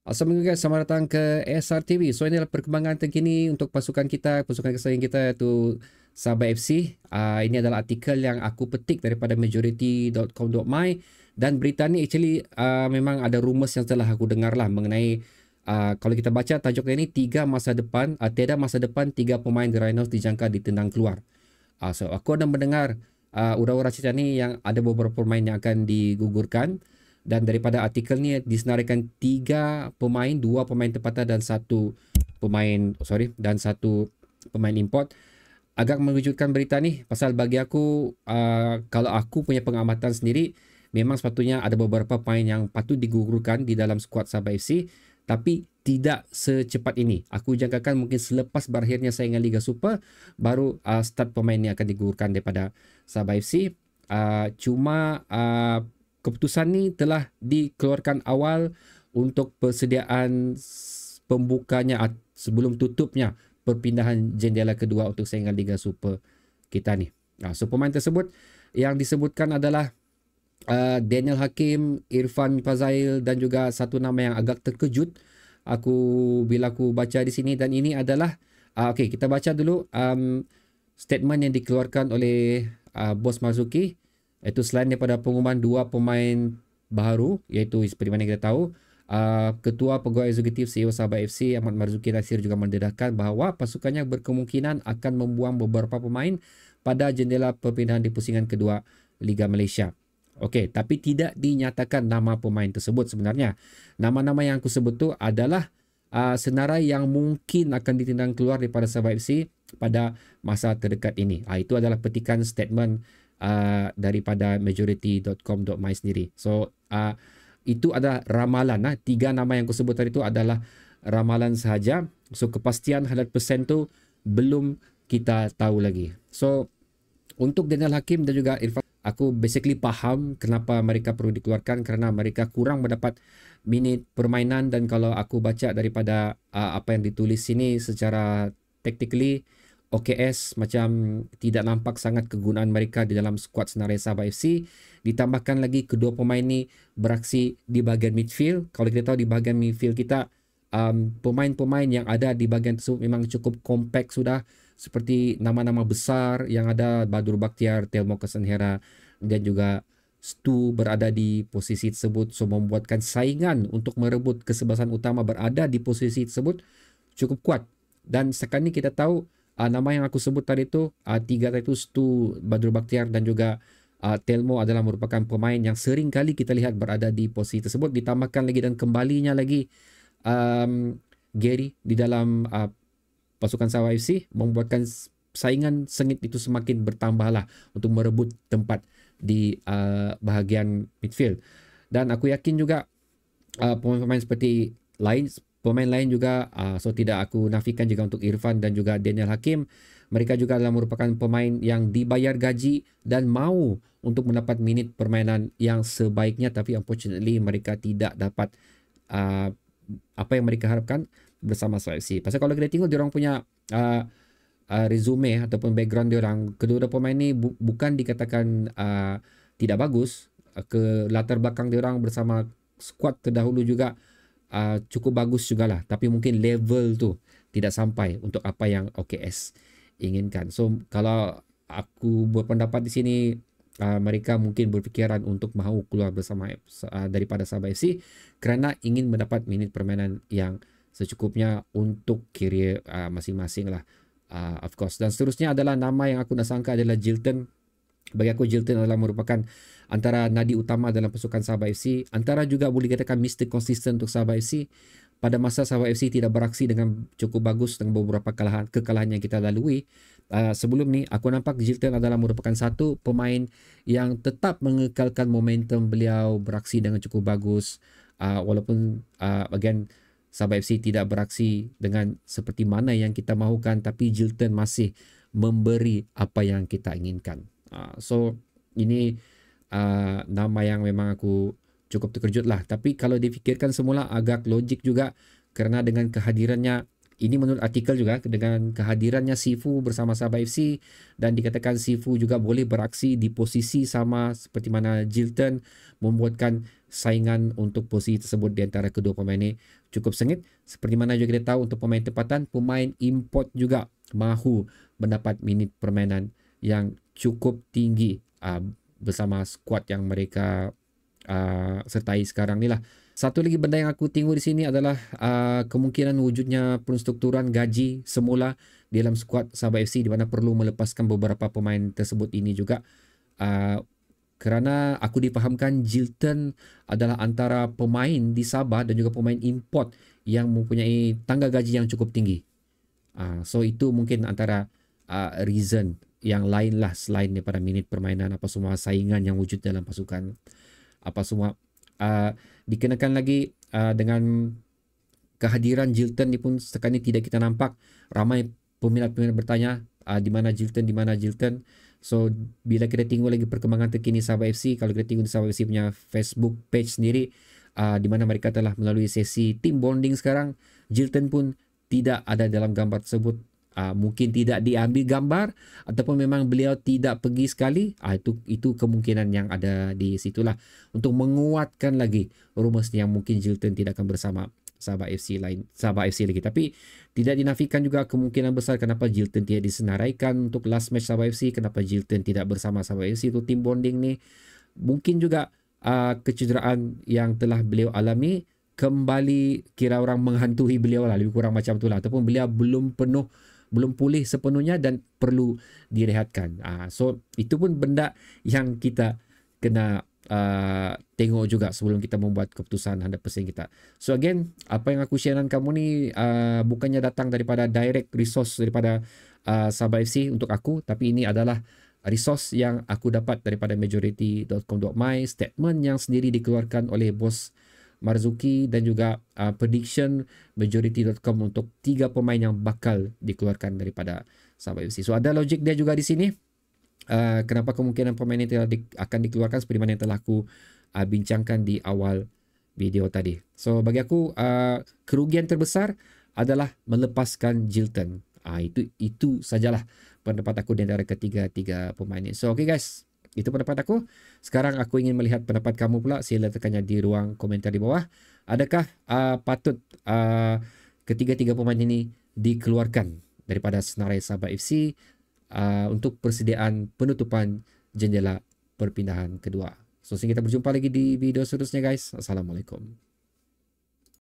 Assalamualaikum guys, selamat datang ke SRTV. So ini adalah perkembangan terkini untuk pasukan kita, pasukan kesayangan kita iaitu Sabah FC. Ini adalah artikel yang aku petik daripada majority.com.my dan berita ni actually memang ada rumours yang telah aku dengar lah mengenai kalau kita baca tajuk dia ni tiada masa depan 3 pemain The Rhinos dijangka ditendang keluar. So aku ada mendengar ura-ura cerita ni yang ada beberapa pemain yang akan digugurkan. Dan daripada artikel ni disenaraikan 3 pemain, 2 pemain tempatan dan satu pemain import. Agak mengejutkan berita ni pasal bagi aku kalau aku punya pengamatan sendiri memang sepatutnya ada beberapa pemain yang patut digugurkan di dalam skuad Sabah FC, tapi tidak secepat ini. Aku jangkakan mungkin selepas berakhirnya saingan Liga Super baru start pemain ni akan digugurkan daripada Sabah FC. Cuma keputusan ni telah dikeluarkan awal untuk persediaan pembukanya sebelum tutupnya perpindahan jendela kedua untuk saingan Liga Super kita ni. So pemain tersebut yang disebutkan adalah Daniel Hakim, Irfan Fazail dan juga satu nama yang agak terkejut bila aku baca di sini, dan ini adalah okey, kita baca dulu statement yang dikeluarkan oleh Bos Marzuki. Itu selain daripada pengumuman 2 pemain baru, iaitu seperti mana kita tahu, Ketua Pegawai Eksekutif CEO Sabah FC Ahmad Marzuki Nasir juga mendedahkan bahawa pasukannya berkemungkinan akan membuang beberapa pemain pada jendela perpindahan di pusingan kedua Liga Malaysia. Okey, tapi tidak dinyatakan nama pemain tersebut sebenarnya. Nama-nama yang aku sebut tu adalah senarai yang mungkin akan ditendang keluar daripada Sabah FC pada masa terdekat ini. Itu adalah petikan statement daripada majority.com.my sendiri. So itu adalah ramalan. 3 nama yang aku sebut tadi itu adalah ramalan sahaja. So kepastian 100% tu belum kita tahu lagi. So untuk Daniel Hakim dan juga Irfan, aku basically faham kenapa mereka perlu dikeluarkan, kerana mereka kurang mendapat minit permainan. Dan kalau aku baca daripada apa yang ditulis sini secara tactically, OKS macam tidak nampak sangat kegunaan mereka di dalam skuad senarai Sabah FC. Ditambahkan lagi kedua pemain ni beraksi di bahagian midfield. Kalau kita tahu di bahagian midfield kita, pemain-pemain yang ada di bahagian tersebut memang cukup kompak sudah. Seperti nama-nama besar yang ada, Badur Bakhtiar, Telmo Kesenhera dan juga Stu berada di posisi tersebut. So membuatkan saingan untuk merebut kesebelasan utama berada di posisi tersebut cukup kuat. Dan sekarang ni kita tahu nama yang aku sebut tadi tu, 3 tadi tu, Stu, Badur Bakhtiar dan juga Telmo adalah merupakan pemain yang sering kali kita lihat berada di posisi tersebut. Ditambahkan lagi dan kembalinya lagi Gary di dalam pasukan Sabah FC membuatkan saingan sengit itu semakin bertambahlah untuk merebut tempat di bahagian midfield. Dan aku yakin juga pemain-pemain seperti pemain lain juga, so tidak aku nafikan juga untuk Irfan dan juga Daniel Hakim. Mereka juga adalah merupakan pemain yang dibayar gaji dan mau untuk mendapat minit permainan yang sebaiknya, tapi unfortunately mereka tidak dapat apa yang mereka harapkan bersama SFC. Pasal kalau kita tengok diorang punya resume ataupun background diorang, kedua pemain ni bukan dikatakan tidak bagus. Ke latar belakang diorang bersama skuad terdahulu juga cukup bagus jugalah, tapi mungkin level tu tidak sampai untuk apa yang OKS inginkan. So kalau aku berpendapat di sini, mereka mungkin berfikiran untuk mahu keluar bersama daripada Sabah FC kerana ingin mendapat minit permainan yang secukupnya untuk karier masing-masing lah, of course. Dan seterusnya adalah nama yang aku nak sangka adalah Jilton. Bagi aku Jilton adalah merupakan antara nadi utama dalam pasukan Sabah FC, antara juga boleh dikatakan Mr. Consistent untuk Sabah FC. Pada masa Sabah FC tidak beraksi dengan cukup bagus dengan beberapa kekalahan yang kita lalui sebelum ni, aku nampak Jilton adalah merupakan satu pemain yang tetap mengekalkan momentum beliau, beraksi dengan cukup bagus, walaupun again Sabah FC tidak beraksi dengan seperti mana yang kita mahukan, tapi Jilton masih memberi apa yang kita inginkan. So ini nama yang memang aku cukup terkejut lah. Tapi kalau difikirkan semula agak logik juga, kerana dengan kehadirannya Ini menurut artikel juga, dengan kehadirannya Sifu bersama Sabah FC, dan dikatakan Sifu juga boleh beraksi di posisi sama seperti mana Jilton, membuatkan saingan untuk posisi tersebut di antara kedua pemain ini cukup sengit. Seperti mana juga kita tahu, untuk pemain tempatan, pemain import juga mahu mendapat minit permainan yang cukup tinggi bersama skuad yang mereka sertai sekarang ni lah. Satu lagi benda yang aku tengok di sini adalah kemungkinan wujudnya penstrukturan gaji semula di dalam skuad Sabah FC, di mana perlu melepaskan beberapa pemain tersebut ini juga. Kerana aku dipahamkan Jilton adalah antara pemain di Sabah dan juga pemain import yang mempunyai tangga gaji yang cukup tinggi. So itu mungkin antara reason yang lain lah selain daripada minit permainan, apa semua saingan yang wujud dalam pasukan, apa semua. Dikenakan lagi dengan kehadiran Jilton ni pun setakat ni tidak kita nampak ramai peminat-peminat bertanya di mana Jilton, di mana Jilton. So bila kita tengok lagi perkembangan terkini Sabah FC, kalau kita tengok di Sabah FC punya Facebook page sendiri, di mana mereka telah melalui sesi team bonding sekarang, Jilton pun tidak ada dalam gambar tersebut. Mungkin tidak diambil gambar ataupun memang beliau tidak pergi sekali. Itu kemungkinan yang ada di situlah untuk menguatkan lagi rumours yang mungkin Jilton tidak akan bersama Sabah FC lagi. Tapi tidak dinafikan juga kemungkinan besar kenapa Jilton tidak disenaraikan untuk last match Sabah FC, kenapa Jilton tidak bersama Sabah FC untuk team bonding ni. Mungkin juga kecederaan yang telah beliau alami kembali kira orang menghantui beliau lah, lebih kurang macam tu lah, ataupun beliau belum pulih sepenuhnya dan perlu direhatkan. So itu pun benda yang kita kena tengok juga sebelum kita membuat keputusan 100% kita. So again, apa yang aku share dengan kamu ni bukannya datang daripada direct resource daripada Sabah FC untuk aku, tapi ini adalah resource yang aku dapat daripada majority.com.my, statement yang sendiri dikeluarkan oleh bos Marzuki, dan juga prediction majority.com untuk 3 pemain yang bakal dikeluarkan daripada Sabah FC. So ada logik dia juga di sini. Kenapa kemungkinan pemain ini akan dikeluarkan seperti mana yang telah aku bincangkan di awal video tadi. So bagi aku kerugian terbesar adalah melepaskan Jilton. Itu sajalah pendapat aku di antara ketiga pemain ini. So okay guys, itu pendapat aku. Sekarang aku ingin melihat pendapat kamu pula. Sila tekannya di ruang komentar di bawah. Adakah patut ketiga-tiga pemain ini dikeluarkan daripada senarai Sabah FC untuk persediaan penutupan jendela perpindahan kedua? So, sehingga kita berjumpa lagi di video seterusnya guys. Assalamualaikum.